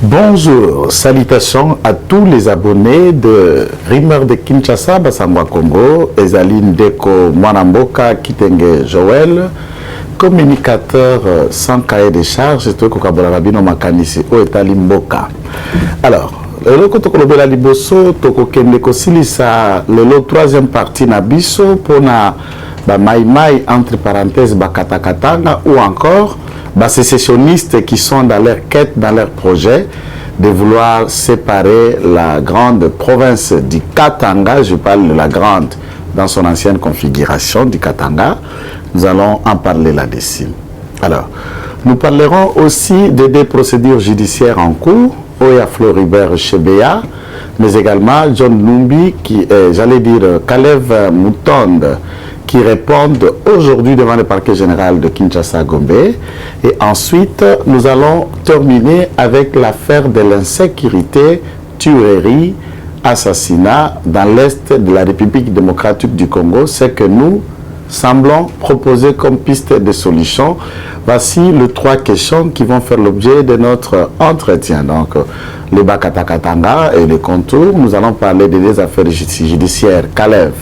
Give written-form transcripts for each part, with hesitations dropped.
Bonjour, salutations à tous les abonnés de Rimeur de Kinshasa, Bassangwa Congo, Ezaline Deko Mwanamboka, Kitenge Joël, communicateur sans cahier de charges, et Kokabolarabino Makanisi, Oetali Mboka. Alors, le Kotokolobela Liboso, Tokokende Kosilisa, le troisième partie Nabiso, pour na Maïmaï, entre parenthèses, Bakatakatanga, ou encore, ces sécessionnistes qui sont dans leur quête, dans leur projet de vouloir séparer la grande province du Katanga, je parle de la grande dans son ancienne configuration du Katanga, nous allons en parler là-dessus. Alors, nous parlerons aussi des procédures judiciaires en cours, Oya Floribert Chebea, mais également John Numbi, qui est, j'allais dire, Kalev Moutonde, qui répondent aujourd'hui devant le parquet général de Kinshasa-Gombe. Et ensuite, nous allons terminer avec l'affaire de l'insécurité, tuerie, assassinat dans l'Est de la République démocratique du Congo. C'est que nous semblons proposer comme piste de solution. Voici les trois questions qui vont faire l'objet de notre entretien. Donc, le Bakatakatanga et les contours. Nous allons parler des affaires judiciaires, Kalev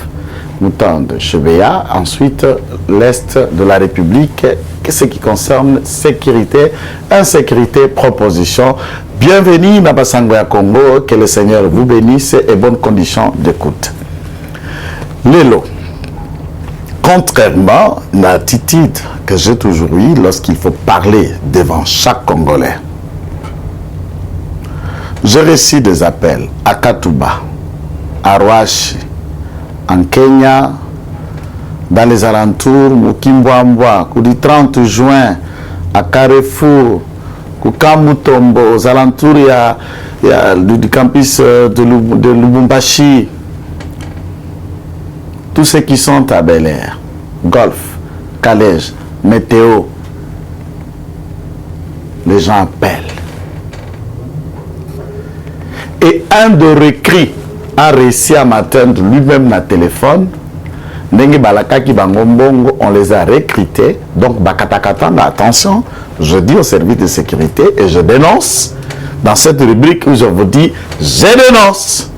Moutonde Chebea, ensuite l'Est de la République, ce qui concerne sécurité, insécurité, proposition. Bienvenue dans Bassangwa Congo, que le Seigneur vous bénisse et bonnes conditions d'écoute. Lélo, contrairement à l'attitude que j'ai toujours eue lorsqu'il faut parler devant chaque Congolais, j'ai reçu des appels à Katuba, à Rwashi, en Kenya, dans les alentours, Mukimbwambwa, du 30 juin, à Carrefour, Kukamutombo, aux alentours du campus de Lubumbashi, tous ceux qui sont à Bel Air, Golf, Calège, Météo, les gens appellent. Et un de recris a réussi à m'atteindre lui-même dans le téléphone. On les a recrutés. Donc, Bakatakatanga, attention, je dis au service de sécurité et je dénonce. Dans cette rubrique où je vous dis, je dénonce.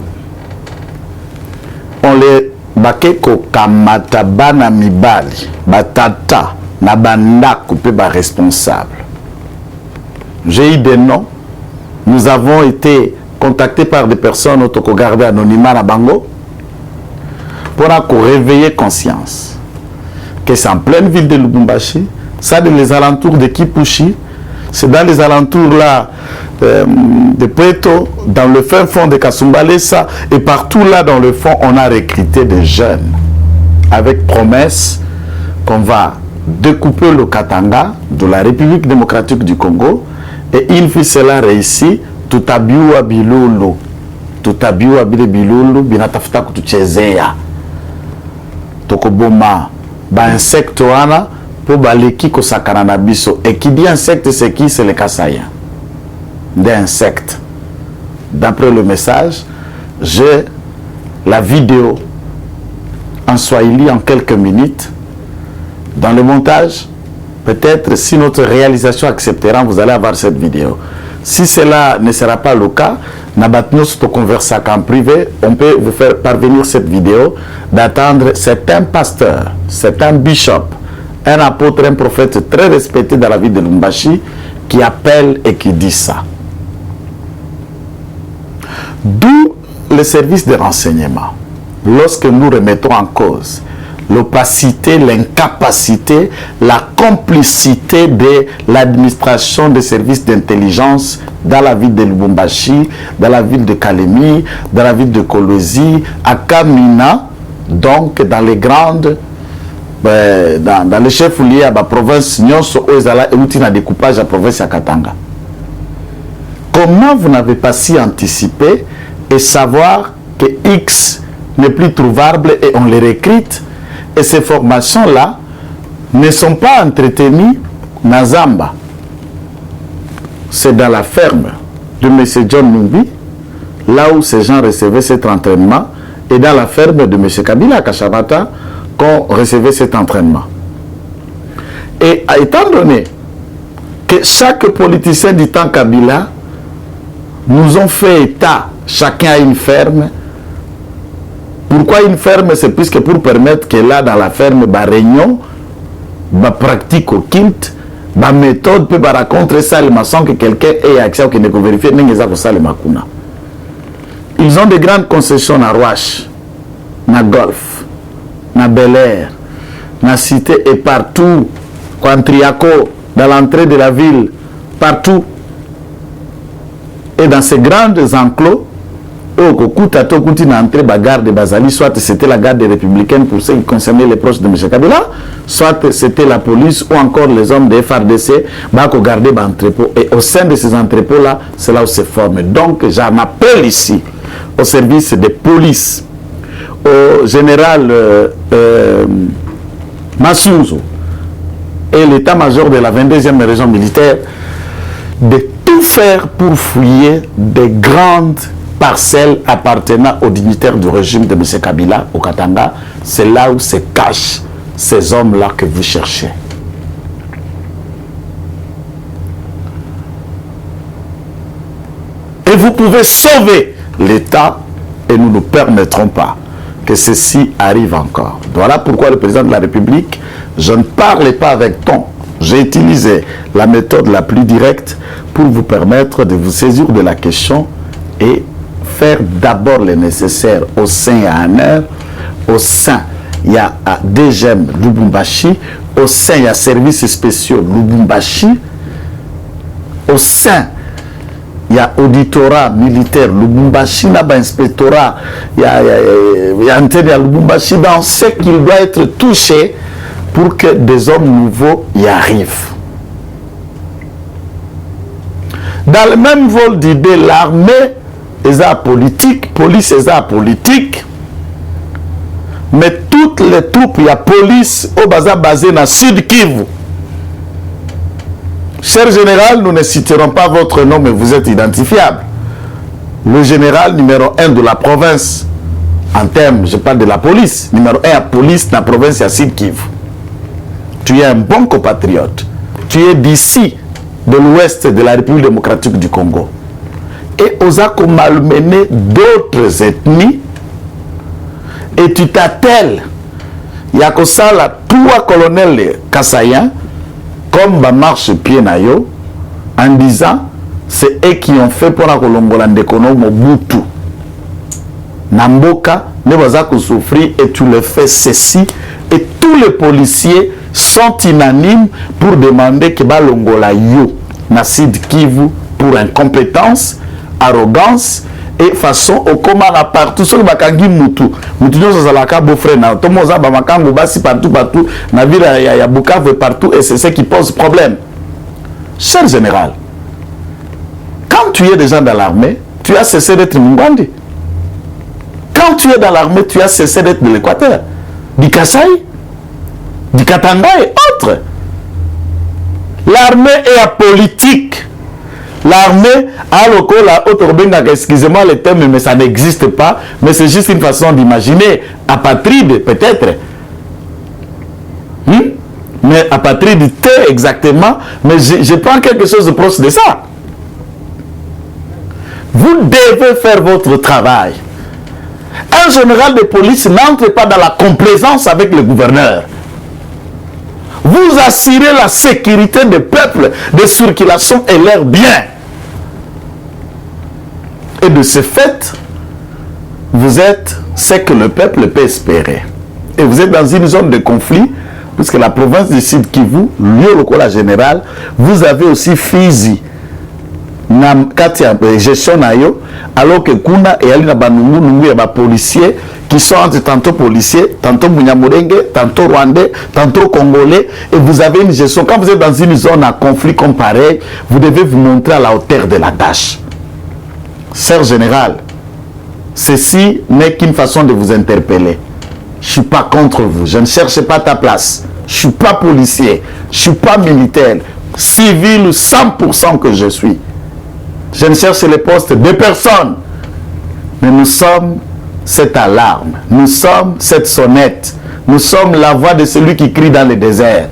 On les bakeko kamatabana mibali, batata, nabanda coupé par responsable. J'ai eu des noms. Nous avons été contactés par des personnes au garder anonymat à Bango pour réveiller conscience que c'est en pleine ville de Lubumbashi, ça dans les alentours de Kipushi, c'est dans les alentours là de Puerto, dans le fin fond de Kasumbalesa, et partout là dans le fond on a recruté des jeunes avec promesse qu'on va découper le Katanga de la République démocratique du Congo, et une fois cela réussi, tout abiwa bilulu, tout abiwa bilulu, binatafuta kutuchezea. Tokoboma, ba insecte wana, pour baleki ko sakana na biso. Et qui dit insecte, c'est qui? C'est les Kassaïens. Des insectes. D'après le message, j'ai la vidéo en Swahili en quelques minutes. Dans le montage, peut-être si notre réalisation acceptera, vous allez avoir cette vidéo. Si cela ne sera pas le cas, Nabatnos to converser en privé, on peut vous faire parvenir cette vidéo, d'attendre. C'est un pasteur, c'est un bishop, un apôtre, un prophète très respecté dans la ville de Lubumbashi qui appelle et qui dit ça. D'où le service de renseignement. Lorsque nous remettons en cause l'opacité, l'incapacité, la complicité de l'administration des services d'intelligence dans la ville de Lubumbashi, dans la ville de Kalemi, dans la ville de Kolwezi, à Kamina, donc dans les grandes, dans les chefs liés à la province, Nyonso, Oezala, et Outina découpage à la province à Katanga. Comment vous n'avez pas si anticipé et savoir que X n'est plus trouvable et on les recrute? Et ces formations-là ne sont pas entretenues dans Zamba. C'est dans la ferme de M. John Numbi, là où ces gens recevaient cet entraînement, et dans la ferme de M. Kabila Kashabata, qu'on recevait cet entraînement. Et étant donné que chaque politicien du temps Kabila nous ont fait état, chacun a une ferme. Pourquoi une ferme? C'est puisque pour permettre que là, dans la ferme, bah réunion, bah pratique au quinte, bah méthode, peut bah raconter ça, le maçon que quelqu'un ait accès ou qu'il ne peut vérifier, n'est-ce pas ça le macuna. Ils ont de grandes concessions à Rouache, na Golf, na Bel Air, na Cité et partout, Quantriaco, dans l'entrée de la ville, partout. Et dans ces grandes enclos, soit c'était la garde républicaine pour ceux qui concernaient les proches de M. Kabila, soit c'était la police ou encore les hommes de FRDC qui gardaient des entrepôts. Et au sein de ces entrepôts-là, c'est là où se forme. Donc, j'en appelle ici au service de police, au général Massouzo et l'état-major de la 22e région militaire de tout faire pour fouiller des grandes parcelles appartenant aux dignitaires du régime de M. Kabila au Katanga. C'est là où se cachent ces hommes-là que vous cherchez. Et vous pouvez sauver l'État et nous ne permettrons pas que ceci arrive encore. Voilà pourquoi le président de la République, je ne parlais pas avec ton. J'ai utilisé la méthode la plus directe pour vous permettre de vous saisir de la question et faire d'abord le nécessaire au sein il y a un heure, au sein il y a DGM Lubumbashi, au sein il y a services spéciaux Lubumbashi, au sein il y a auditorat militaire Lubumbashi, là-bas inspectorat, il y a antenne à Lubumbashi, dans ce qu'il doit être touché pour que des hommes nouveaux y arrivent. Dans le même vol d'idées, l'armée est apolitique, police est apolitique, mais toutes les troupes, il y a police au bazar basé dans le Sud Kivu. Cher général, nous ne citerons pas votre nom, mais vous êtes identifiable. Le général numéro 1 de la province, en termes, je parle de la police, numéro 1 à police dans la province à Sud Kivu. Tu es un bon compatriote. Tu es d'ici, de l'ouest de la République démocratique du Congo. Et osa malmener d'autres ethnies, et tu t'attelles, Yakosala, toi colonel Kassayan, comme ma marche pied nayo, en disant, c'est eux qui ont fait pour la Colombolande Mobutu. Namboka, ne vas pas souffrir et tu le fais ceci. Et tous les policiers sont unanimes pour demander que Balongola yo, Nassid Kivu, pour incompétence, arrogance et façon au comment à partout sur le bakangi mutu mutu nous ça la ka beau frère na to moza ba makango basi partout na ville ya Bukavu partout et c'est ce qui pose problème. Cher général, quand tu es déjà dans l'armée, tu as cessé d'être Mungwandi. Quand tu es dans l'armée, tu as cessé d'être de l'Équateur, du Kasaï, du Katanga et autres. L'armée est apolitique. L'armée a le col, excusez-moi le terme, mais ça n'existe pas. Mais c'est juste une façon d'imaginer. Apatride, peut-être. Mais apatride, exactement. Mais je prends quelque chose de proche de ça. Vous devez faire votre travail. Un général de police n'entre pas dans la complaisance avec le gouverneur. Vous assurez la sécurité des peuples, des circulations et leurs biens. Et de ce fait, vous êtes ce que le peuple peut espérer. Et vous êtes dans une zone de conflit, puisque la province du Sud Kivu, lieu local général, vous avez aussi Fizi, gestion alors que Kuna et Alina Banungu, nous avons des policiers qui sont tantôt policiers, tantôt Munyamurenge, tantôt Rwandais, tantôt Congolais, et vous avez une gestion. Quand vous êtes dans une zone à conflit comme pareil, vous devez vous montrer à la hauteur de la tâche. Sœur général, ceci n'est qu'une façon de vous interpeller. Je ne suis pas contre vous, je ne cherche pas ta place. Je ne suis pas policier, je ne suis pas militaire, civil 100% que je suis. Je ne cherche les postes de personne. Mais nous sommes cette alarme, nous sommes cette sonnette, nous sommes la voix de celui qui crie dans le désert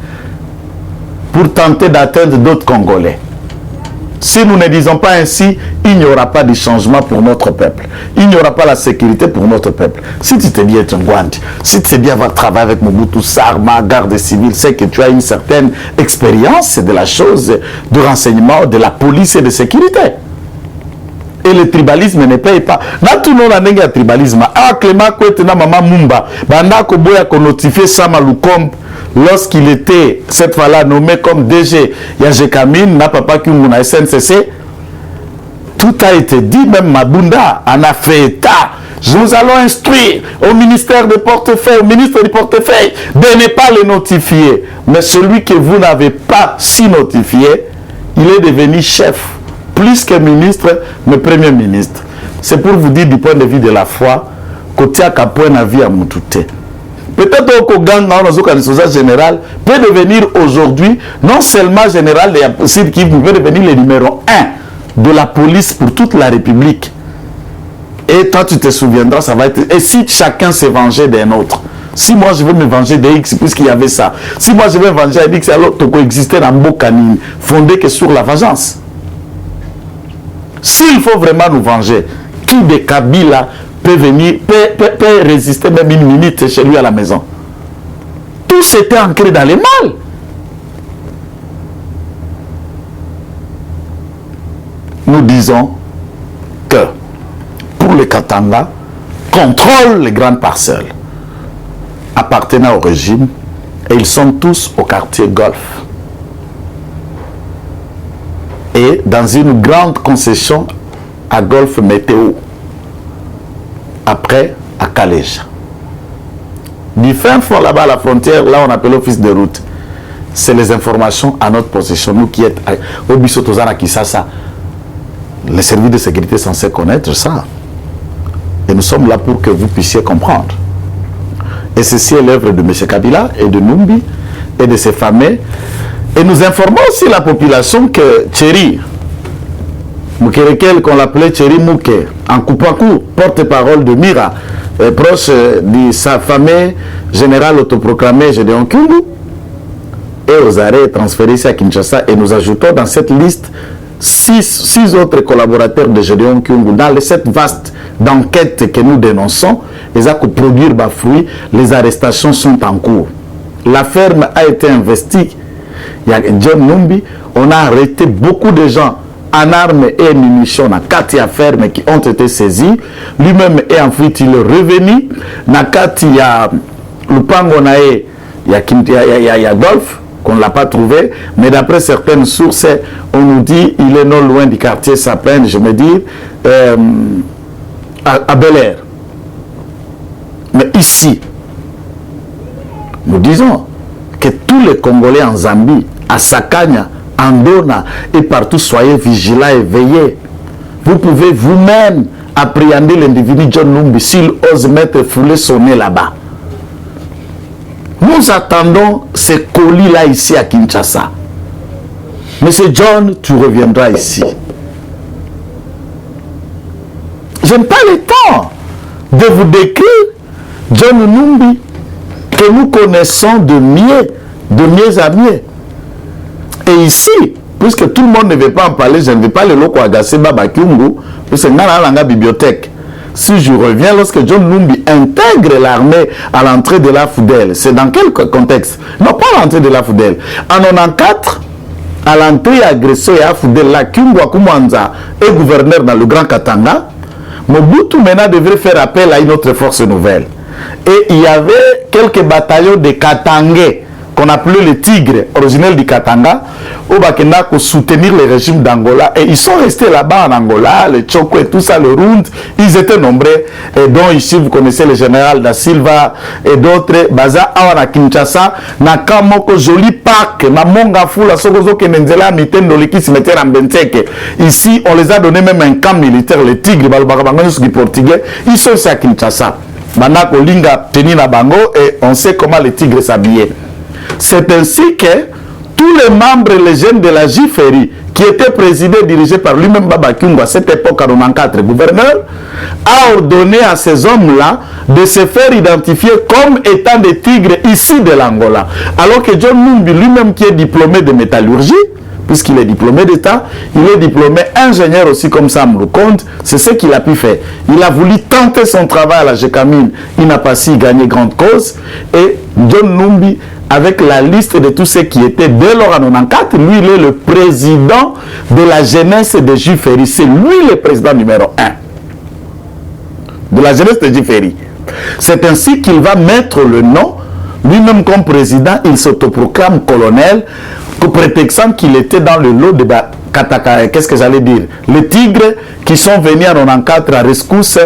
pour tenter d'atteindre d'autres Congolais. Si nous ne disons pas ainsi, il n'y aura pas de changement pour notre peuple. Il n'y aura pas la sécurité pour notre peuple. Si tu t'es bien être un Gwandi, si tu sais bien avoir travaillé avec Mobutu Sarma, garde civile, c'est que tu as une certaine expérience de la chose, de renseignement, de la police et de sécurité. Et le tribalisme ne paye pas. Na tout le monde a un tribalisme. Ah, Clément Kouete na Maman Mumba, Banda Koboya qu'on notifié Sama Lukombe lorsqu'il était cette fois-là nommé comme DG Yajekamine, na Papa Kyunguna SNCC. Tout a été dit, même Mabunda en a fait état. Nous allons instruire au ministère de portefeuille, au ministre du portefeuille, de ne pas les notifier. Mais celui que vous n'avez pas si notifié, il est devenu chef. Plus que ministre, mais premier ministre. C'est pour vous dire du point de vue de la foi, côté à point de vie à Moutouté. Peut-être que Gang général peut devenir aujourd'hui non seulement général, qui peut devenir le numéro 1 de la police pour toute la République. Et toi, tu te souviendras, ça va être... Et si chacun s'est vengé d'un autre, si moi je veux me venger de X, puisqu'il y avait ça, si moi je veux me venger de X, alors tu peux exister dans Bokanine, fondé que sur la vengeance. S'il faut vraiment nous venger, qui de Kabila peut venir, peut résister même une minute chez lui à la maison? Tout s'était ancré dans les mal. Nous disons que pour les Katanga, contrôlent les grandes parcelles appartenant au régime et ils sont tous au quartier Golfe. Et dans une grande concession à Golfe Météo, après à Calège. Du fin fond là-bas à la frontière, là on appelle l'office de route. C'est les informations à notre possession. Nous qui êtes au Bissotozana Kisasa, les services de sécurité sont censés connaître ça. Et nous sommes là pour que vous puissiez comprendre. Et ceci est l'œuvre de M. Kabila et de Numbi et de ses familles. Et nous informons aussi la population que Thierry Mukerekel, qu'on l'appelait Thierry Mouké, en coup, porte-parole de Mira, proche de sa famille générale autoproclamée Gédéon Kyungu, et aux arrêts transférés ici à Kinshasa. Et nous ajoutons dans cette liste 6 autres collaborateurs de Gédéon Kyungu dans cette vaste d'enquête que nous dénonçons. Les actes produire bas fruits, les arrestations sont en cours. La ferme a été investie. Il y a John Numbi, on a arrêté beaucoup de gens en armes et munitions dans 4 fermes qui ont été saisis. Lui-même est en fuite, il est revenu. Il y a Lupango Nae, il y a Golfe, qu'on ne l'a pas trouvé. Mais d'après certaines sources, on nous dit il est non loin du quartier Sapin, je me dis, à Bel Air. Mais ici, nous disons que tous les Congolais en Zambie, à Sakanya, en Dona et partout, soyez vigilants et veillez. Vous pouvez vous-même appréhender l'individu John Numbi s'il ose mettre foulé son nez là-bas. Nous attendons ces colis-là ici à Kinshasa. Monsieur John, tu reviendras ici. Je n'ai pas le temps de vous décrire John Numbi que nous connaissons de mieux à mieux. Et ici, puisque tout le monde ne veut pas en parler, je ne vais pas le loco agacer Baba Kyungu, puisque dans la bibliothèque. Si je reviens, lorsque John Numbi intègre l'armée à l'entrée de la Foudel, c'est dans quel contexte? Non, pas à l'entrée de la Foudel. En 94, à l'entrée agressée à Foudel, la Kyungu Akumanza est gouverneur dans le Grand Katanga. Mobutu maintenant devrait faire appel à une autre force nouvelle. Et il y avait quelques bataillons de Katangais qu'on appelait les Tigres, originels du Katanga, au Bakenda pour soutenir le régime d'Angola. Et ils sont restés là-bas en Angola, les Tchoko et tout ça, le Rund, ils étaient nombreux. Et dont ici, vous connaissez le général Da Silva et d'autres. Baza, Awana Kinshasa, Nakamoko, joli parc, Namonga Fula, Sogozo, Kenenzela, Mitendo, qui se mettaient en Benteke. Ici, on les a donné même un camp militaire, les Tigres, Balbarabangonos, les Portugais. Ils sont ici à Kinshasa. Manako Linga, Tenina Bango, et on sait comment les Tigres s'habillaient. C'est ainsi que tous les membres et les jeunes de la JFERI, qui étaient présidés et dirigés par lui-même Baba Kyungu à cette époque, en 94, gouverneur, a ordonné à ces hommes-là de se faire identifier comme étant des tigres ici de l'Angola. Alors que John Numbi, lui-même qui est diplômé de métallurgie, puisqu'il est diplômé d'État, il est diplômé ingénieur aussi comme Sam Lukonde, c'est ce qu'il a pu faire. Il a voulu tenter son travail à la GECAMIN, il n'a pas su gagner grande cause, et John Numbi, avec la liste de tous ceux qui étaient dès lors en 94, lui il est le président de la jeunesse de Jiferi, c'est lui le président numéro 1 de la jeunesse de Jiferi. C'est ainsi qu'il va mettre le nom, lui-même comme président, il s'autoproclame colonel, prétextant qu'il était dans le lot de Kataka, qu'est-ce que j'allais dire, les tigres qui sont venus en 94 à rescousse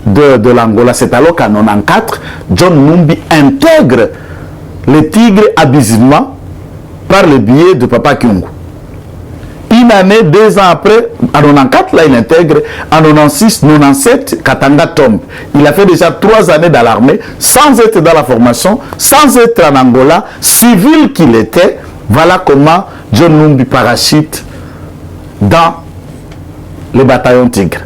de l'Angola. C'est alors qu'en 94, John Numbi intègre les tigres abusivement par le biais de Papa Kyungu. Une année, 2 ans après, en 94, là, il intègre. En 96, 97, Katanga tombe. Il a fait déjà 3 années dans l'armée, sans être dans la formation, sans être en Angola, civil qu'il était. Voilà comment John Numbi parachute dans le bataillon Tigre.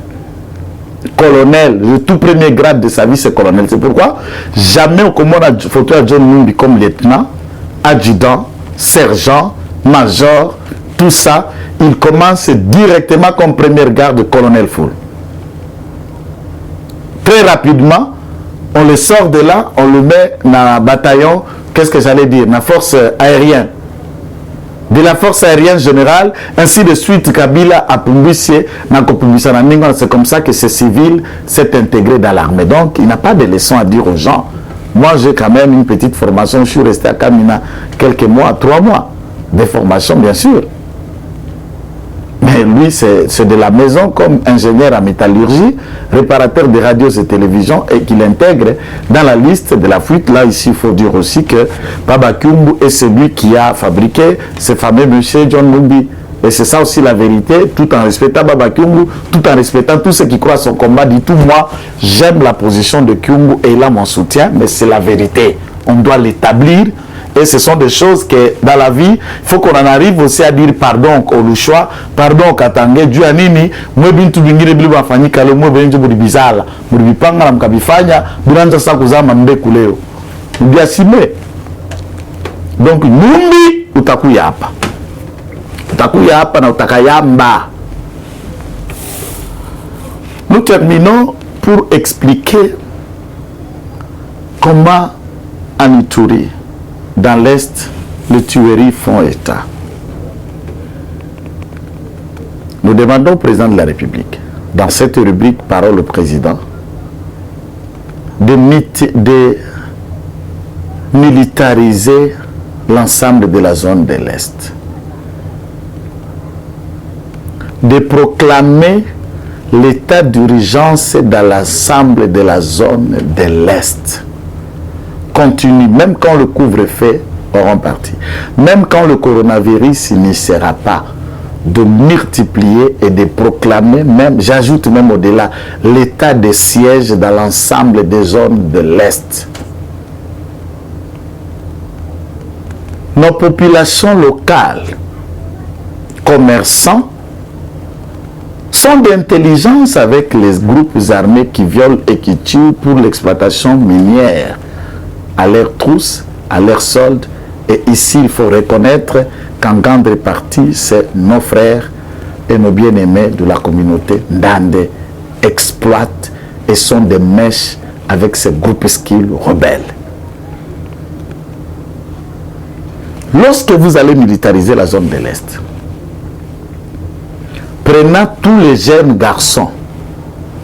Colonel, le tout premier grade de sa vie, c'est colonel. C'est pourquoi jamais on a photo à John Numbi comme lieutenant, adjudant, sergent, major, tout ça. Il commence directement comme première garde de colonel Foul. Très rapidement, on le sort de là, on le met dans le bataillon, qu'est-ce que j'allais dire, dans la force aérienne. De la force aérienne générale, ainsi de suite, Kabila a publié, c'est comme ça que ce civil s'est intégré dans l'armée. Donc, il n'a pas de leçon à dire aux gens. Moi, j'ai quand même une petite formation, je suis resté à Kamina quelques mois, 3 mois de formation, bien sûr. Mais lui, c'est de la maison comme ingénieur en métallurgie, réparateur de radios et télévisions, et qu'il intègre dans la liste de la fuite. Là, ici, il faut dire aussi que Baba Kyungu est celui qui a fabriqué ce fameux monsieur John Numbi. Et c'est ça aussi la vérité, tout en respectant Baba Kyungu, tout en respectant tous ceux qui croient à son combat. Dit tout, moi, j'aime la position de Kyungu et il a mon soutien, mais c'est la vérité. On doit l'établir. Et ce sont des choses que dans la vie, il faut qu'on en arrive aussi à dire pardon au Luchois, pardon au Katangé, Dieu anini, moi bintu bingire biliba fanyi kalo, moi benjo budi bizala, budi bipanga na mkabifanya, buranja sa kuzama mbeku leo. Mbiasime. Donc Numbi utakuya hapa. Utakuya hapa na utakayamba. Nous terminons pour expliquer comment en Ituri, dans l'Est, les tueries font état. Nous demandons au président de la République, dans cette rubrique Parole au président, de militariser l'ensemble de la zone de l'Est, de proclamer l'état d'urgence dans l'ensemble de la zone de l'Est. Continue, même quand le couvre-feu aura parti, même quand le coronavirus n'y sera pas, de multiplier et de proclamer, même, j'ajoute même au-delà, l'état de siège dans l'ensemble des zones de l'Est. Nos populations locales, commerçants, sont d'intelligence avec les groupes armés qui violent et qui tuent pour l'exploitation minière, à leur trousse, à leur solde. Et ici, il faut reconnaître qu'en grande partie, c'est nos frères et nos bien-aimés de la communauté Ndande exploitent et sont des mèches avec ces groupuscules rebelles. Lorsque vous allez militariser la zone de l'Est, prenant tous les jeunes garçons,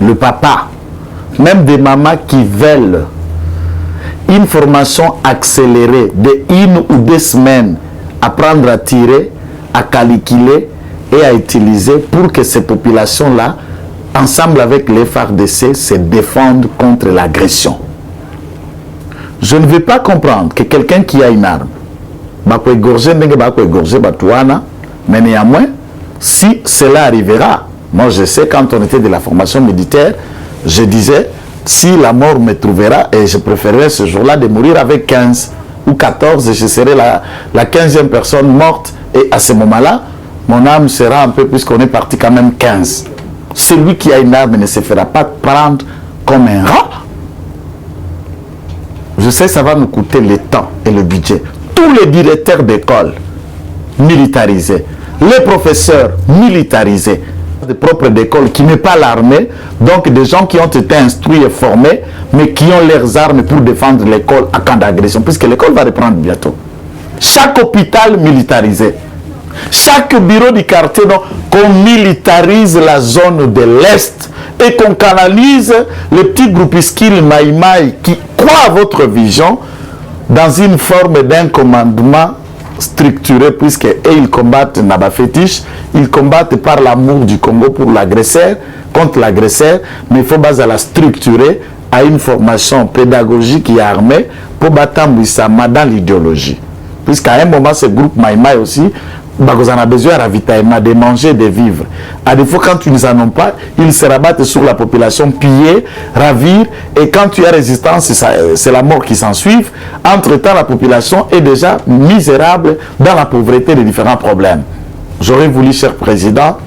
le papa, même des mamans qui veulent une formation accélérée de 1 ou 2 semaines, apprendre à tirer, à calculer et à utiliser pour que ces populations-là, ensemble avec les FARDC, se défendent contre l'agression. Je ne vais pas comprendre que quelqu'un qui a une arme, mais néanmoins, si cela arrivera, moi je sais, quand on était de la formation militaire, je disais, si la mort me trouvera, et je préférerais ce jour-là de mourir avec 15 ou 14, et je serai la 15e personne morte, et à ce moment-là, mon âme sera un peu, puisqu'on est parti quand même 15. Celui qui a une arme ne se fera pas prendre comme un rat. Je sais, ça va nous coûter le temps et le budget. Tous les directeurs d'école militarisés, les professeurs militarisés, des propres d'école qui n'est pas l'armée, donc des gens qui ont été instruits et formés, mais qui ont leurs armes pour défendre l'école à cas d'agression, puisque l'école va reprendre bientôt. Chaque hôpital militarisé, chaque bureau du quartier, qu'on militarise la zone de l'Est et qu'on canalise les petits groupuscules maïmaï qui croient à votre vision dans une forme d'un commandement structuré, puisque ils combattent Naba Fétiche, ils combattent par l'amour du Congo pour l'agresseur, contre l'agresseur, mais il faut baser la structurer à une formation pédagogique et armée pour battre Mouissama dans l'idéologie. Puisqu'à un moment, ce groupe Maïmaï aussi, vous en avez besoin de ravitaillement, de manger, de vivre. À défaut, quand ils n'en ont pas, ils se rabattent sur la population, piller, ravir, et quand tu as résistance, c'est la mort qui s'ensuit. Entre-temps, la population est déjà misérable dans la pauvreté des différents problèmes. J'aurais voulu, cher président,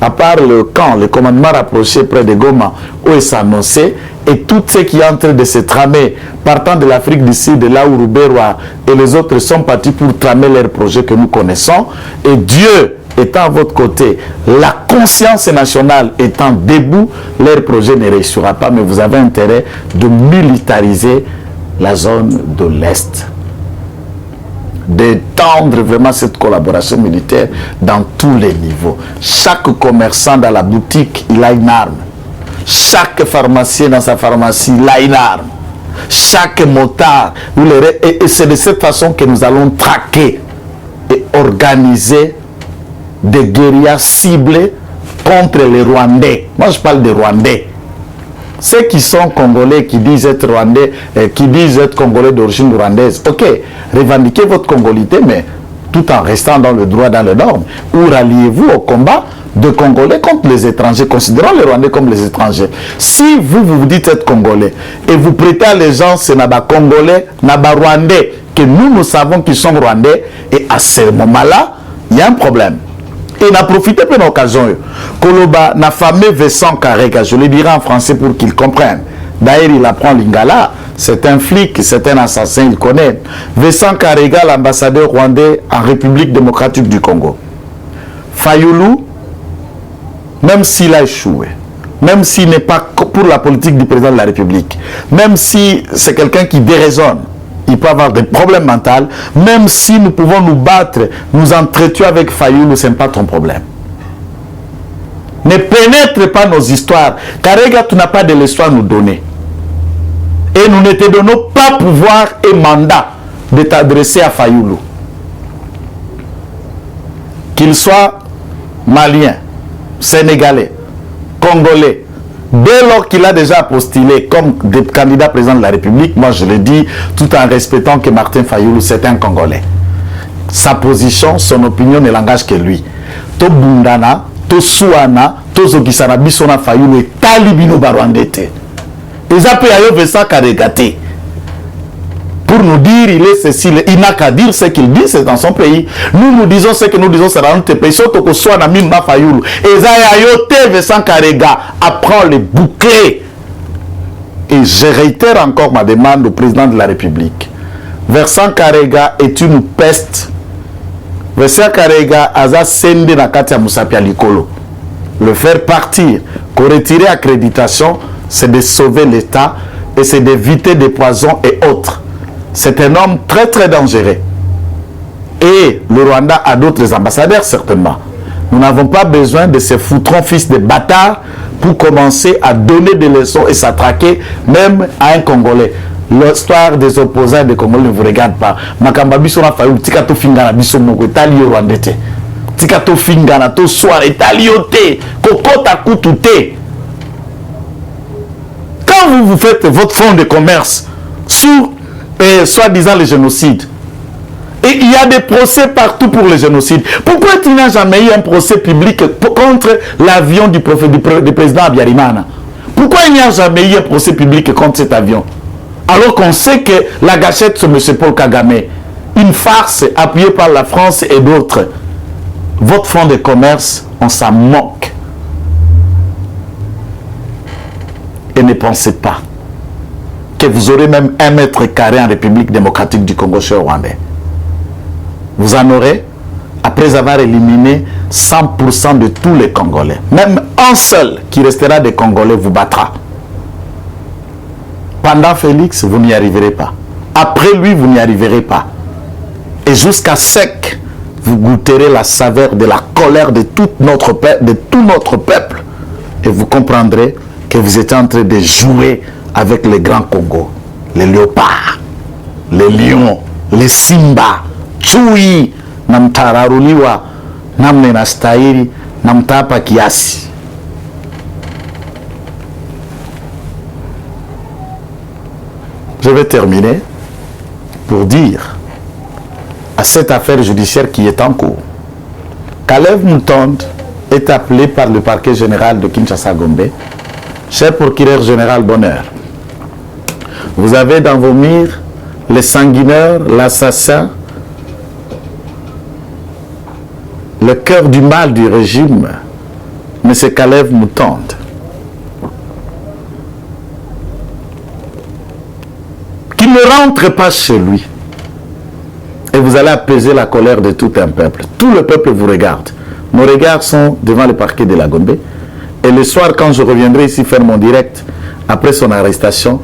à part le camp, le commandement rapproché près de Goma, où il s'annonçait, et tout ce qui est en train de se tramer, partant de l'Afrique du Sud, de là où Rouberwa et les autres sont partis pour tramer leurs projets que nous connaissons, et Dieu étant à votre côté, la conscience nationale étant debout, leur projet ne réussira pas, mais vous avez intérêt de militariser la zone de l'Est, d'étendre vraiment cette collaboration militaire dans tous les niveaux. Chaque commerçant dans la boutique, il a une arme. Chaque pharmacien dans sa pharmacie, il a une arme. Chaque motard, et c'est de cette façon que nous allons traquer et organiser des guérillas ciblées contre les Rwandais. Moi, je parle des Rwandais. Ceux qui sont Congolais, qui disent être Rwandais, qui disent être Congolais d'origine rwandaise, ok, revendiquez votre congolité, mais tout en restant dans le droit, dans les normes. Ou ralliez-vous au combat de Congolais contre les étrangers, considérant les Rwandais comme les étrangers. Si vous dites être Congolais et vous prêtez allégeance à des Congolais, à des Rwandais, que nous savons qu'ils sont Rwandais, et à ce moment-là, il y a un problème. Et n'a profité de l'occasion. Koloba n'a fameux Vincent Karega, je le dirai en français pour qu'ils comprennent. D'ailleurs, il apprend l'ingala. C'est un flic, c'est un assassin, il connaît. Vincent Karega, l'ambassadeur rwandais en République démocratique du Congo. Fayoulou, même s'il a échoué, même s'il n'est pas pour la politique du président de la République, même si c'est quelqu'un qui déraisonne, il peut avoir des problèmes mentaux, même si nous pouvons nous battre, nous entretuer avec Fayoulou, ce n'est pas ton problème. Ne pénètre pas nos histoires. Karega, tu n'as pas de l'histoire à nous donner. Et nous ne te donnons pas pouvoir et mandat de t'adresser à Fayoulou. Qu'il soit malien, sénégalais, congolais, dès lors qu'il a déjà postulé comme candidat président de la République, moi je le dis tout en respectant que Martin Fayoulou c'est un Congolais. Sa position, son opinion ne l'engage que lui. To bundana, to suana, to zogisana bisona Fayoulou et talibino barwandete. Ils appellent à eux ça Karégate. Pour nous dire, il est ceci, il n'a qu'à dire ce qu'il dit, c'est dans son pays. Nous disons ce que nous disons, c'est dans notre pays. Surtout que soit na mimba Fayoulou. Et Zayayote Vincent Karega apprend les boucler. Et je réitère encore ma demande au président de la République. Vincent Karega est une peste. Vincent Karega a sende na katia Moussapia Likolo. Le faire partir, qu'on retire accréditation, c'est de sauver l'État et c'est d'éviter des poisons et autres. C'est un homme très très dangereux. Et le Rwanda a d'autres ambassadeurs certainement. Nous n'avons pas besoin de ces foutrons fils de bâtards pour commencer à donner des leçons et s'attraquer même à un Congolais. L'histoire des opposants des Congolais ne vous regarde pas. Makamba biso na fayu tikato fingana biso moko etali Rwandete. Tikato fingana to soir etali yote kokota kutute. Quand vous faites votre fonds de commerce sur soi-disant le génocide, et il y a des procès partout pour le génocide, pourquoi il n'y a jamais eu un procès public contre l'avion du président Abiyarimana? Pourquoi il n'y a jamais eu un procès public contre cet avion? Alors qu'on sait que la gâchette sur M. Paul Kagame, une farce appuyée par la France et d'autres, votre fonds de commerce, on s'en moque. Et ne pensez pas que vous aurez même 1 mètre carré en République démocratique du Congo chez Rwandais. Vous en aurez après avoir éliminé 100% de tous les Congolais. Même un seul qui restera des Congolais vous battra. Pendant Félix, vous n'y arriverez pas. Après lui, vous n'y arriverez pas. Et jusqu'à sec, vous goûterez la saveur de la colère de tout notre peuple. Et vous comprendrez que vous êtes en train de jouer avec les grands Congo. Les léopards, les lions, les simba, chui, namtararuliwa, namne nastahili, namtapa kiasi. Je vais terminer pour dire à cette affaire judiciaire qui est en cours. Kalev Moutonde est appelé par le parquet général de Kinshasa-Gombe, cher procureur général Bonheur. Vous avez dans vos mires les sanguinaires, l'assassin, le cœur du mal du régime, M. Kalev Moutonde. Qu'il ne rentre pas chez lui. Et vous allez apaiser la colère de tout un peuple. Tout le peuple vous regarde. Nos regards sont devant le parquet de la Gombe. Et le soir, quand je reviendrai ici faire mon direct, après son arrestation,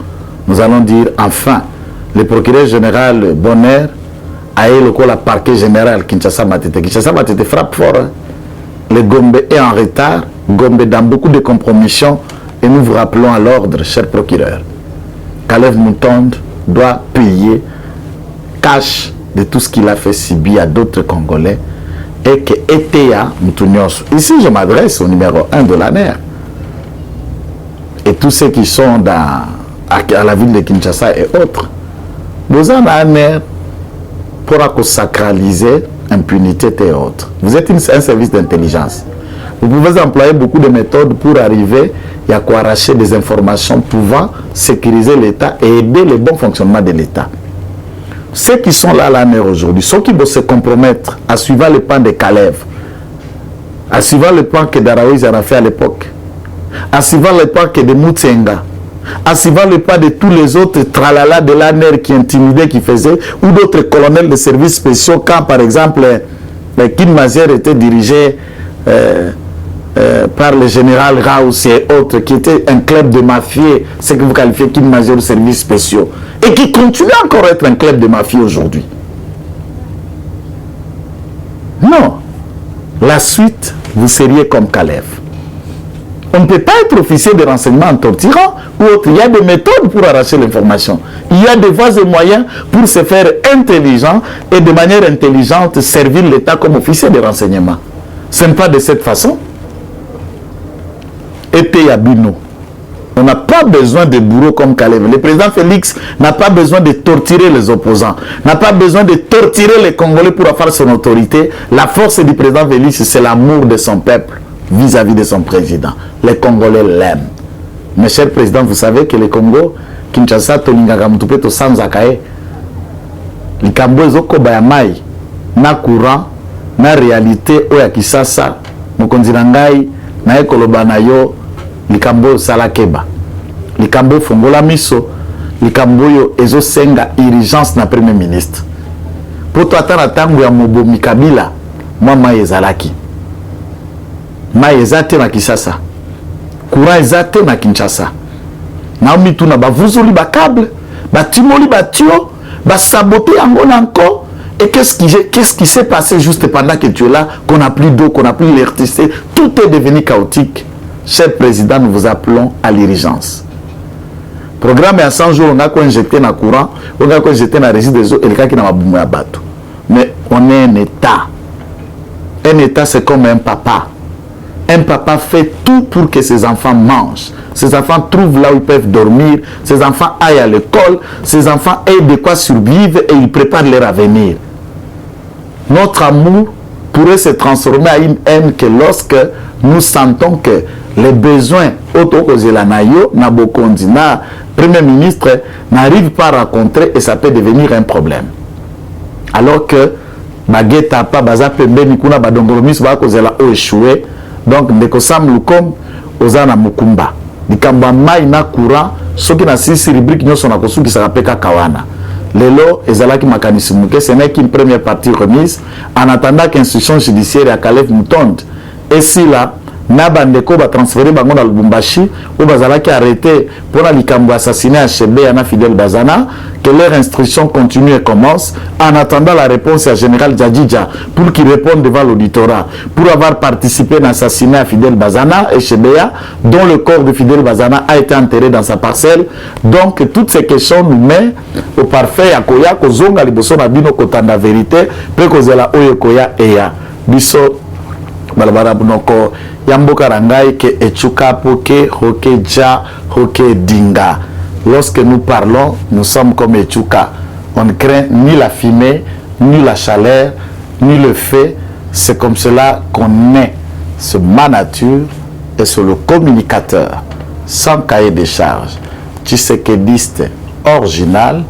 nous allons dire enfin, le procureur général Bonheur a eu le parquet général Kinshasa Matete. Kinshasa Matete frappe fort. Hein? Le Gombe est en retard. Gombe dans beaucoup de compromissions. Et nous vous rappelons à l'ordre, cher procureur. Kalev Moutonde doit payer cash de tout ce qu'il a fait subir à d'autres Congolais et que ETA Moutounios. Ici, je m'adresse au numéro 1 de l'ANER et tous ceux qui sont à la ville de Kinshasa et autres. Vous en ANER pour sacraliser impunité et autres. Vous êtes un service d'intelligence. Vous pouvez employer beaucoup de méthodes pour arriver à arracher des informations pouvant sécuriser l'État et aider le bon fonctionnement de l'État. Ceux qui sont là à l'année aujourd'hui, ceux qui vont se compromettre à suivre le plan de Kalev, à suivre le plan que Daraoui a fait à l'époque, à suivre le plan que de Moutsenga, à suivre le pas de tous les autres tralala de l'ANER qui intimidaient, qui faisaient, ou d'autres colonels de services spéciaux, quand par exemple Kin Mazière était dirigé par le général Raus et autres, qui était un club de mafieux, ce que vous qualifiez Kin Mazière de services spéciaux, et qui continue encore à être un club de mafieux aujourd'hui. Non. La suite, vous seriez comme Kalev. On ne peut pas être officier de renseignement en torturant ou autre. Il y a des méthodes pour arracher l'information. Il y a des voies et moyens pour se faire intelligent et de manière intelligente servir l'État comme officier de renseignement. Ce n'est pas de cette façon. Et Yabino. On n'a pas besoin de bourreaux comme Kalev. Le président Félix n'a pas besoin de torturer les opposants, n'a pas besoin de torturer les Congolais pour avoir son autorité. La force du président Félix, c'est l'amour de son peuple vis-à-vis de son président. Les Congolais l'aiment. Mes chers présidents, vous savez que le Congo, Kinshasa, Tolingaka, Mutupeto, Sanzakae, les Kambo, Zoko, Bayamai, na courant, na réalité, Oya Kisasa, Mokonzirangai, na Ekolobanayo, likambo salakeba likambo fongola miso likambo yo ezosenga urgence na premier ministre poto atana tango ya mobomi Kabila mama ezalaki ma ezate na Kinshasa courant ezate na Kinshasa na mituna bavuzoli ba câble batimoli batio basaboter yango nanko. Et qu'est-ce qui s'est passé juste pendant que tu es là, qu'on n'a plus d'eau, qu'on n'a plus l'électricité, tout est devenu chaotique. Cher président, nous vous appelons à l'urgence. Programme à 100 jours, on a injecté dans le courant, on a injecté dans la régie des eaux et le cas qui n'a pas battu. Mais on est un État. Un État, c'est comme un papa. Un papa fait tout pour que ses enfants mangent. Ses enfants trouvent là où ils peuvent dormir. Ses enfants aillent à l'école. Ses enfants aient de quoi survivre et ils préparent leur avenir. Notre amour pourrait se transformer à une haine que lorsque nous sentons que les besoins Premier ministre n'arrive pas à rencontrer et ça peut devenir un problème. Alors que Bageta pa baza pembeni kuna badongolomis ba kozela o échoué donc ndeko Sam Lukom ozana mukumba likamba mai na courant soki na sisi rubrique nyoso na kosuki sa peka kawana Lelo, ezalaki makanisi muke, ce n'est qu'une première partie remise en attendant qu'instruction judiciaire à Caleb Moutonde. Et si là, Nabandeko va transférer Bango dans Lubumbashi, ou bazalaki arrêté pour likambo assassiné à Chebe Yana Fidel Bazana, que leur instruction continue et commence, en attendant la réponse à Général Djadidja pour qu'il réponde devant l'auditorat, pour avoir participé à l'assassinat à Fidel Bazana et Chebea, dont le corps de Fidel Bazana a été enterré dans sa parcelle. Donc, toutes ces questions nous mettent au parfait à Koya, Kozonga, Liboso, Nabino, Kotanda, vérité, peu Kozela, Oye, Koya, Eya. Biso, Balabara, Bunoko, Yamboka Rangai, ke Echuka, Poke, Hoke, Dja, Hoke, Dinga. Lorsque nous parlons, nous sommes comme Echuka. On ne craint ni la fumée, ni la chaleur, ni le feu. C'est comme cela qu'on est sur ma nature et sur le communicateur, sans cahier de charge, tshisekédiste original,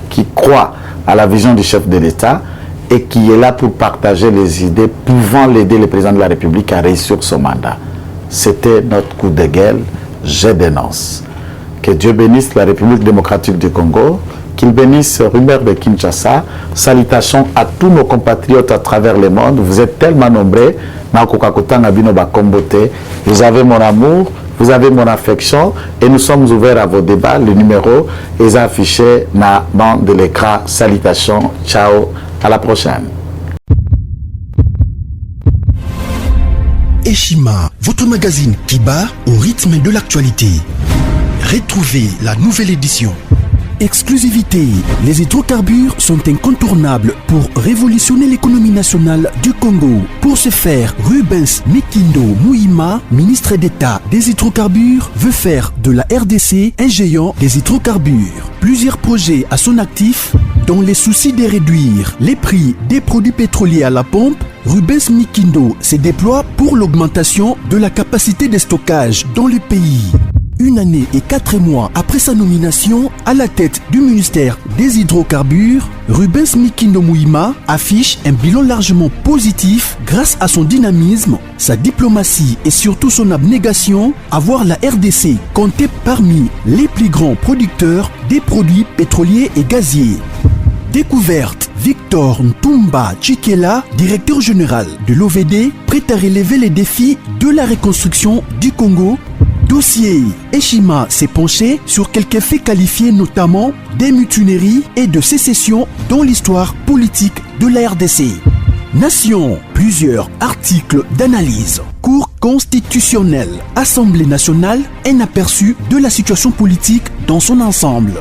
qui croit à la vision du chef de l'État et qui est là pour partager les idées pouvant l'aider le président de la République à réussir son mandat. C'était notre coup de gueule. Je dénonce. Que Dieu bénisse la République démocratique du Congo, qu'il bénisse Hubert de Kinshasa. Salutations à tous nos compatriotes à travers le monde. Vous êtes tellement nombreux. Vous avez mon amour, vous avez mon affection et nous sommes ouverts à vos débats. Le numéro est affiché dans la bande de l'écran. Salutations, ciao, à la prochaine. Eshima, votre magazine qui bat au rythme de l'actualité. Retrouvez la nouvelle édition. Exclusivité, les hydrocarbures sont incontournables pour révolutionner l'économie nationale du Congo. Pour ce faire, Rubens Mikindo Mouima, ministre d'État des hydrocarbures, veut faire de la RDC un géant des hydrocarbures. Plusieurs projets à son actif, dans les soucis de réduire les prix des produits pétroliers à la pompe. Rubens Mikindo se déploie pour l'augmentation de la capacité de stockage dans le pays. Une année et 4 mois après sa nomination à la tête du ministère des hydrocarbures, Rubens Mikindo Mouima affiche un bilan largement positif grâce à son dynamisme, sa diplomatie et surtout son abnégation à voir la RDC compter parmi les plus grands producteurs des produits pétroliers et gaziers. Découverte, Victor Ntumba Chikela, directeur général de l'OVD, prêt à relever les défis de la reconstruction du Congo. Dossier, Eshima s'est penché sur quelques faits qualifiés notamment des mutineries et de sécession dans l'histoire politique de la RDC. Nation, plusieurs articles d'analyse. Cour constitutionnelle, Assemblée nationale, un aperçu de la situation politique dans son ensemble.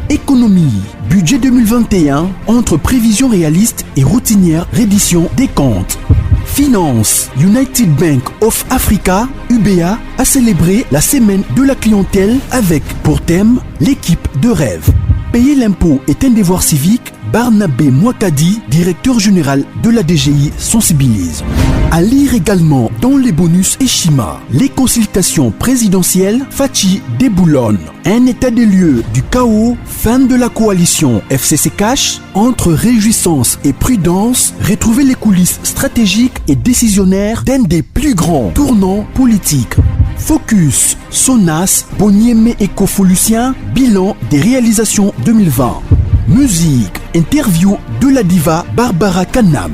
Économie, budget 2021, entre prévisions réalistes et routinières reddition des comptes. Finance, United Bank of Africa, UBA, a célébré la semaine de la clientèle avec, pour thème, l'équipe de rêve. Payer l'impôt est un devoir civique. Barnabé Mouakadi, directeur général de la DGI, sensibilise. À lire également dans les bonus Eshima, les consultations présidentielles Fachi déboulonne. Un état des lieux du chaos, fin de la coalition FCC Cash, entre réjouissance et prudence, retrouver les coulisses stratégiques et décisionnaires d'un des plus grands tournants politiques. Focus, Sonas, Bonieme et Kofolusien, bilan des réalisations 2020. Musique, interview de la diva Barbara Kanam.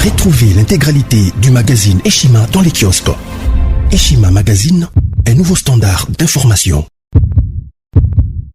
Retrouvez l'intégralité du magazine Eshima dans les kiosques. Eshima Magazine, un nouveau standard d'information.